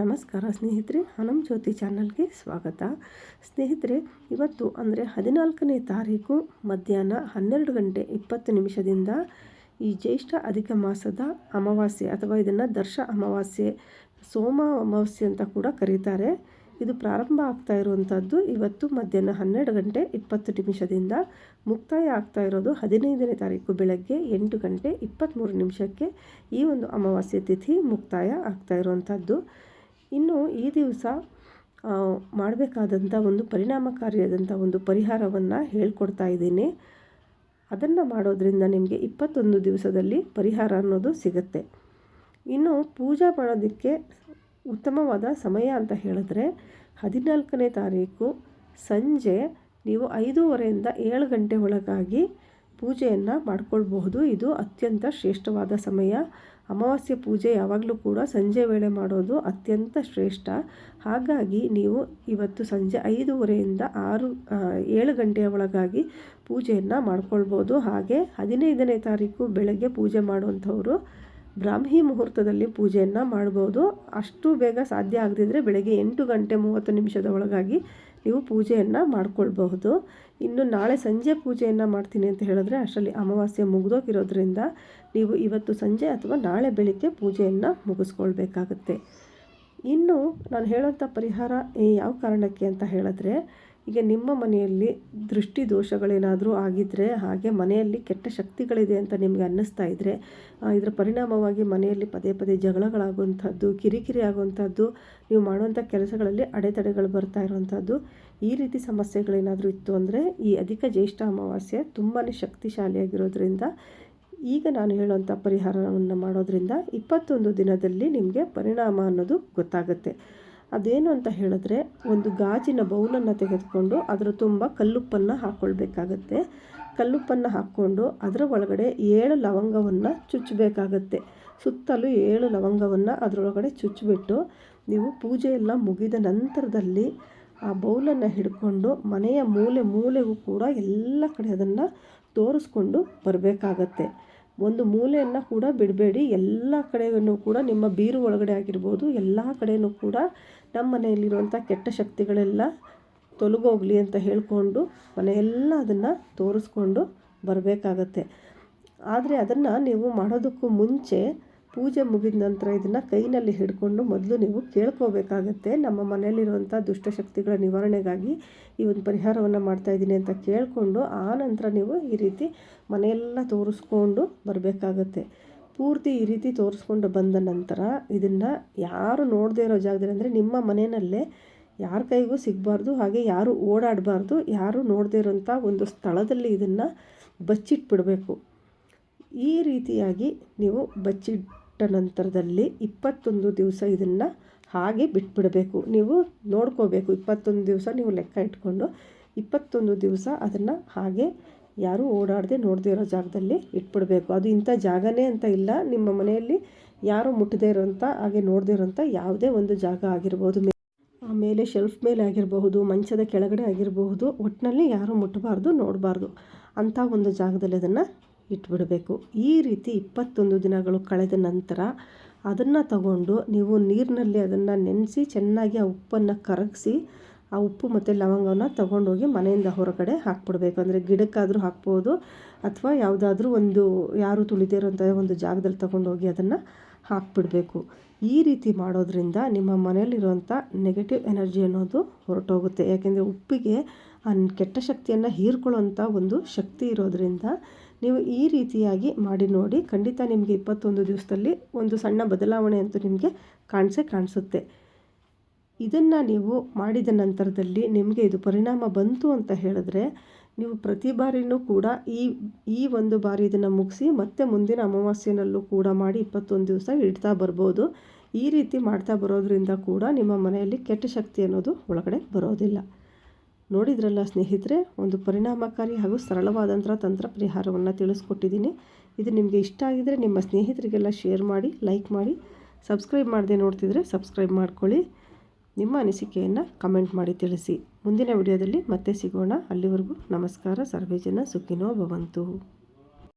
ನಮಸ್ಕಾರ ಸ್ನೇಹಿತರೆ, ಹನುಮ್ ಜ್ಯೋತಿ ಚಾನಲ್ಗೆ ಸ್ವಾಗತ. ಸ್ನೇಹಿತರೆ, ಇವತ್ತು ಅಂದರೆ 14ನೇ ತಾರೀಕು ಮಧ್ಯಾಹ್ನ 12:20 ಈ ಜ್ಯೇಷ್ಠ ಅಧಿಕ ಮಾಸದ ಅಮಾವಾಸ್ಯೆ ಅಥವಾ ಇದನ್ನು ದರ್ಶ ಅಮಾವಾಸ್ಯೆ, ಸೋಮ ಅಮಾವಾಸ್ಯೆ ಅಂತ ಕೂಡ ಕರೀತಾರೆ. ಇದು ಪ್ರಾರಂಭ ಆಗ್ತಾ ಇರುವಂಥದ್ದು ಇವತ್ತು ಮಧ್ಯಾಹ್ನ 12:20 ಮುಕ್ತಾಯ ಆಗ್ತಾ ಇರೋದು 15ನೇ ತಾರೀಕು ಬೆಳಗ್ಗೆ 8:23 ಈ ಒಂದು ಅಮಾವಾಸ್ಯೆ ತಿಥಿ ಮುಕ್ತಾಯ ಆಗ್ತಾ ಇರುವಂಥದ್ದು. ಇನ್ನು ಈ ದಿವಸ ಮಾಡಬೇಕಾದಂಥ ಒಂದು ಪರಿಣಾಮಕಾರಿಯಾದಂಥ ಒಂದು ಪರಿಹಾರವನ್ನು ಹೇಳ್ಕೊಡ್ತಾ ಇದ್ದೀನಿ. ಅದನ್ನು ಮಾಡೋದ್ರಿಂದ ನಿಮಗೆ 21 ದಿವಸದಲ್ಲಿ ಪರಿಹಾರ ಅನ್ನೋದು ಸಿಗುತ್ತೆ. ಇನ್ನು ಪೂಜೆ ಮಾಡೋದಕ್ಕೆ ಉತ್ತಮವಾದ ಸಮಯ ಅಂತ ಹೇಳಿದ್ರೆ 14ನೇ ತಾರೀಕು ಸಂಜೆ ನೀವು 5:30 7 ಗಂಟೆ ಒಳಗಾಗಿ ಪೂಜೆಯನ್ನು ಮಾಡ್ಕೊಳ್ಬಹುದು. ಇದು ಅತ್ಯಂತ ಶ್ರೇಷ್ಠವಾದ ಸಮಯ. ಅಮಾವಾಸ್ಯೆ ಪೂಜೆ ಯಾವಾಗಲೂ ಕೂಡ ಸಂಜೆ ವೇಳೆ ಮಾಡೋದು ಅತ್ಯಂತ ಶ್ರೇಷ್ಠ. ಹಾಗಾಗಿ ನೀವು ಇವತ್ತು ಸಂಜೆ 5:30 7 ಗಂಟೆಯ ಒಳಗಾಗಿ ಪೂಜೆಯನ್ನು ಮಾಡ್ಕೊಳ್ಬೋದು. ಹಾಗೆ 15ನೇ ತಾರೀಕು ಬೆಳಗ್ಗೆ ಪೂಜೆ ಮಾಡುವಂಥವರು ಬ್ರಾಹ್ಮಿ ಮುಹೂರ್ತದಲ್ಲಿ ಪೂಜೆಯನ್ನು ಮಾಡ್ಬೋದು. ಅಷ್ಟು ಬೇಗ ಸಾಧ್ಯ ಆಗದಿದ್ದರೆ ಬೆಳಗ್ಗೆ 8:30 ಒಳಗಾಗಿ ನೀವು ಪೂಜೆಯನ್ನು ಮಾಡ್ಕೊಳ್ಬಹುದು. ಇನ್ನು ನಾಳೆ ಸಂಜೆ ಪೂಜೆಯನ್ನು ಮಾಡ್ತೀನಿ ಅಂತ ಹೇಳಿದ್ರೆ ಅಷ್ಟರಲ್ಲಿ ಅಮಾವಾಸ್ಯೆ ಮುಗಿದೋಗಿರೋದ್ರಿಂದ ನೀವು ಇವತ್ತು ಸಂಜೆ ಅಥವಾ ನಾಳೆ ಬೆಳಿಗ್ಗೆ ಪೂಜೆಯನ್ನು ಮುಗಿಸ್ಕೊಳ್ಬೇಕಾಗತ್ತೆ. ಇನ್ನು ನಾನು ಹೇಳೋಂಥ ಪರಿಹಾರ ಯಾವ ಕಾರಣಕ್ಕೆ ಅಂತ ಹೇಳಿದ್ರೆ, ಈಗ ನಿಮ್ಮ ಮನೆಯಲ್ಲಿ ದೃಷ್ಟಿ ದೋಷಗಳೇನಾದರೂ ಆಗಿದ್ದರೆ, ಹಾಗೆ ಮನೆಯಲ್ಲಿ ಕೆಟ್ಟ ಶಕ್ತಿಗಳಿದೆ ಅಂತ ನಿಮಗೆ ಅನ್ನಿಸ್ತಾ ಇದ್ದರೆ, ಇದರ ಪರಿಣಾಮವಾಗಿ ಮನೆಯಲ್ಲಿ ಪದೇ ಪದೇ ಜಗಳಗಳಾಗುವಂಥದ್ದು, ಕಿರಿಕಿರಿ ಆಗುವಂಥದ್ದು, ನೀವು ಮಾಡುವಂಥ ಕೆಲಸಗಳಲ್ಲಿ ಅಡೆತಡೆಗಳು ಬರ್ತಾ ಇರುವಂಥದ್ದು, ಈ ರೀತಿ ಸಮಸ್ಯೆಗಳೇನಾದರೂ ಇತ್ತು ಅಂದರೆ ಈ ಅಧಿಕ ಜ್ಯೇಷ್ಠ ಅಮಾವಾಸ್ಯೆ ತುಂಬಾ ಶಕ್ತಿಶಾಲಿಯಾಗಿರೋದ್ರಿಂದ ಈಗ ನಾನು ಹೇಳುವಂಥ ಪರಿಹಾರವನ್ನು ಮಾಡೋದ್ರಿಂದ 21 ದಿನದಲ್ಲಿ ನಿಮಗೆ ಪರಿಣಾಮ ಅನ್ನೋದು ಗೊತ್ತಾಗುತ್ತೆ. ಅದೇನು ಅಂತ ಹೇಳಿದ್ರೆ, ಒಂದು ಗಾಜಿನ ಬೌಲನ್ನು ತೆಗೆದುಕೊಂಡು ಅದರ ತುಂಬ ಕಲ್ಲುಪ್ಪನ್ನು ಹಾಕ್ಕೊಳ್ಬೇಕಾಗತ್ತೆ. ಕಲ್ಲುಪ್ಪನ್ನು ಹಾಕ್ಕೊಂಡು ಅದರ ಒಳಗಡೆ 7 ಲವಂಗವನ್ನು ಚುಚ್ಚಬೇಕಾಗತ್ತೆ. ಸುತ್ತಲೂ 7 ಲವಂಗವನ್ನು ಅದರೊಳಗಡೆ ಚುಚ್ಚಿಬಿಟ್ಟು ನೀವು ಪೂಜೆ ಎಲ್ಲ ಮುಗಿದ ನಂತರದಲ್ಲಿ ಆ ಬೌಲನ್ನು ಹಿಡ್ಕೊಂಡು ಮನೆಯ ಮೂಲೆ ಮೂಲೆಗೂ ಕೂಡ ಎಲ್ಲ ಕಡೆ ಅದನ್ನು ತೋರಿಸ್ಕೊಂಡು ಬರಬೇಕಾಗತ್ತೆ. ಒಂದು ಮೂಲೆಯನ್ನು ಕೂಡ ಬಿಡಬೇಡಿ. ಎಲ್ಲ ಕಡೆಯೂ ಕೂಡ ನಿಮ್ಮ ಬೀರು ಒಳಗಡೆ ಆಗಿರ್ಬೋದು, ಎಲ್ಲ ಕಡೆಯೂ ಕೂಡ ನಮ್ಮ ಮನೆಯಲ್ಲಿರುವಂಥ ಕೆಟ್ಟ ಶಕ್ತಿಗಳೆಲ್ಲ ತೊಲಗೋಗಲಿ ಅಂತ ಹೇಳಿಕೊಂಡು ಮನೆಯೆಲ್ಲ ಅದನ್ನು ತೋರಿಸ್ಕೊಂಡು ಬರಬೇಕಾಗತ್ತೆ. ಆದರೆ ಅದನ್ನು ನೀವು ಮಾಡೋದಕ್ಕೂ ಮುಂಚೆ ಪೂಜೆ ಮುಗಿದ ನಂತರ ಇದನ್ನು ಕೈನಲ್ಲಿ ಹಿಡ್ಕೊಂಡು ಮೊದಲು ನೀವು ಕೇಳ್ಕೋಬೇಕಾಗತ್ತೆ. ನಮ್ಮ ಮನೆಯಲ್ಲಿರುವಂಥ ದುಷ್ಟಶಕ್ತಿಗಳ ನಿವಾರಣೆಗಾಗಿ ಈ ಒಂದು ಪರಿಹಾರವನ್ನು ಮಾಡ್ತಾಯಿದ್ದೀನಿ ಅಂತ ಕೇಳಿಕೊಂಡು ಆ ನಂತರ ನೀವು ಈ ರೀತಿ ಮನೆಯೆಲ್ಲ ತೋರಿಸ್ಕೊಂಡು ಬರಬೇಕಾಗತ್ತೆ. ಪೂರ್ತಿ ಈ ರೀತಿ ತೋರಿಸ್ಕೊಂಡು ಬಂದ ನಂತರ ಇದನ್ನು ಯಾರು ನೋಡದೇ ಇರೋ ಜಾಗದಲ್ಲಿ, ಅಂದರೆ ನಿಮ್ಮ ಮನೆಯಲ್ಲೇ ಯಾರ ಕೈಗೂ ಸಿಗಬಾರ್ದು, ಹಾಗೆ ಯಾರು ಓಡಾಡಬಾರ್ದು, ಯಾರು ನೋಡದೇ ಇರೋಂಥ ಒಂದು ಸ್ಥಳದಲ್ಲಿ ಇದನ್ನು ಬಚ್ಚಿಟ್ಬಿಡಬೇಕು. ಈ ರೀತಿಯಾಗಿ ನೀವು ಬಚ್ಚಿಟ್ಟ ನಂತರದಲ್ಲಿ 21 ದಿವಸ ಇದನ್ನು ಹಾಗೆ ಬಿಟ್ಬಿಡಬೇಕು. ನೀವು ನೋಡ್ಕೋಬೇಕು. 21 ದಿವಸ ನೀವು ಲೆಕ್ಕ ಇಟ್ಕೊಂಡು 21 ದಿವಸ ಅದನ್ನು ಹಾಗೆ ಯಾರೂ ಓಡಾಡದೆ ನೋಡದೇ ಇರೋ ಜಾಗದಲ್ಲಿ ಇಟ್ಬಿಡಬೇಕು. ಅದು ಇಂಥ ಜಾಗನೇ ಅಂತ ಇಲ್ಲ, ನಿಮ್ಮ ಮನೆಯಲ್ಲಿ ಯಾರು ಮುಟ್ಟದೇ ಇರೋಂಥ, ಹಾಗೆ ನೋಡದೇ ಇರೋಂಥ ಯಾವುದೇ ಒಂದು ಜಾಗ ಆಗಿರ್ಬೋದು, ಆಮೇಲೆ ಶೆಲ್ಫ್ ಮೇಲೆ ಆಗಿರಬಹುದು, ಮಂಚದ ಕೆಳಗಡೆ ಆಗಿರಬಹುದು, ಒಟ್ಟಿನಲ್ಲಿ ಯಾರು ಮುಟ್ಟಬಾರ್ದು, ನೋಡಬಾರ್ದು ಅಂಥ ಒಂದು ಜಾಗದಲ್ಲಿ ಅದನ್ನು ಇಟ್ಬಿಡಬೇಕು. ಈ ರೀತಿ 21 ದಿನಗಳು ಕಳೆದ ನಂತರ ಅದನ್ನು ತಗೊಂಡು ನೀವು ನೀರಿನಲ್ಲಿ ಅದನ್ನು ನೆನೆಸಿ ಚೆನ್ನಾಗಿ ಆ ಉಪ್ಪನ್ನು ಕರಗಿಸಿ ಆ ಉಪ್ಪು ಮತ್ತು ಲವಂಗವನ್ನು ತಗೊಂಡೋಗಿ ಮನೆಯಿಂದ ಹೊರಗಡೆ ಹಾಕ್ಬಿಡ್ಬೇಕು. ಅಂದರೆ ಗಿಡಕ್ಕಾದರೂ ಹಾಕ್ಬೋದು, ಅಥವಾ ಯಾವುದಾದ್ರೂ ಒಂದು ಯಾರು ತುಳಿದೇ ಇರೋಂಥ ಒಂದು ಜಾಗದಲ್ಲಿ ತಗೊಂಡೋಗಿ ಅದನ್ನು ಹಾಕ್ಬಿಡಬೇಕು. ಈ ರೀತಿ ಮಾಡೋದ್ರಿಂದ ನಿಮ್ಮ ಮನೆಯಲ್ಲಿರುವಂಥ ನೆಗೆಟಿವ್ ಎನರ್ಜಿ ಅನ್ನೋದು ಹೊರಟೋಗುತ್ತೆ. ಯಾಕೆಂದರೆ ಉಪ್ಪಿಗೆ ಆ ಕೆಟ್ಟ ಶಕ್ತಿಯನ್ನು ಹೀರ್ಕೊಳ್ಳೋಂಥ ಒಂದು ಶಕ್ತಿ ಇರೋದ್ರಿಂದ ನೀವು ಈ ರೀತಿಯಾಗಿ ಮಾಡಿ ನೋಡಿ. ಖಂಡಿತ ನಿಮಗೆ 21 ದಿವಸದಲ್ಲಿ ಒಂದು ಸಣ್ಣ ಬದಲಾವಣೆ ಅಂತೂ ನಿಮಗೆ ಕಾಣಿಸುತ್ತೆ. ಇದನ್ನು ನೀವು ಮಾಡಿದ ನಂತರದಲ್ಲಿ ನಿಮಗೆ ಇದು ಪರಿಣಾಮ ಬಂತು ಅಂತ ಹೇಳಿದ್ರೆ ನೀವು ಪ್ರತಿ ಬಾರಿನೂ ಕೂಡ ಈ ಒಂದು ಬಾರಿ ಇದನ್ನು ಮುಗಿಸಿ ಮತ್ತೆ ಮುಂದಿನ ಅಮಾವಾಸ್ಯೆನಲ್ಲೂ ಕೂಡ ಮಾಡಿ 21 ದಿವಸ ಇಡ್ತಾ ಬರ್ಬೋದು. ಈ ರೀತಿ ಮಾಡ್ತಾ ಬರೋದ್ರಿಂದ ಕೂಡ ನಿಮ್ಮ ಮನೆಯಲ್ಲಿ ಕೆಟ್ಟ ಶಕ್ತಿ ಅನ್ನೋದು ಒಳಗಡೆ ಬರೋದಿಲ್ಲ. ನೋಡಿದ್ರಲ್ಲ ಸ್ನೇಹಿತರೆ, ಒಂದು ಪರಿಣಾಮಕಾರಿ ಹಾಗೂ ಸರಳವಾದಂಥ ತಂತ್ರ ಪರಿಹಾರವನ್ನು ತಿಳಿಸ್ಕೊಟ್ಟಿದ್ದೀನಿ. ಇದು ನಿಮಗೆ ಇಷ್ಟ ಆಗಿದರೆ ನಿಮ್ಮ ಸ್ನೇಹಿತರಿಗೆಲ್ಲ ಶೇರ್ ಮಾಡಿ, ಲೈಕ್ ಮಾಡಿ, ಸಬ್ಸ್ಕ್ರೈಬ್ ಮಾಡದೆ ನೋಡ್ತಿದ್ರೆ ಸಬ್ಸ್ಕ್ರೈಬ್ ಮಾಡ್ಕೊಳ್ಳಿ. ನಿಮ್ಮ ಅನಿಸಿಕೆಯನ್ನು ಕಮೆಂಟ್ ಮಾಡಿ ತಿಳಿಸಿ. ಮುಂದಿನ ವಿಡಿಯೋದಲ್ಲಿ ಮತ್ತೆ ಸಿಗೋಣ. ಅಲ್ಲಿವರೆಗೂ ನಮಸ್ಕಾರ. ಸರ್ವೇ ಜನ ಸುಖಿನೋ ಭವಂತು.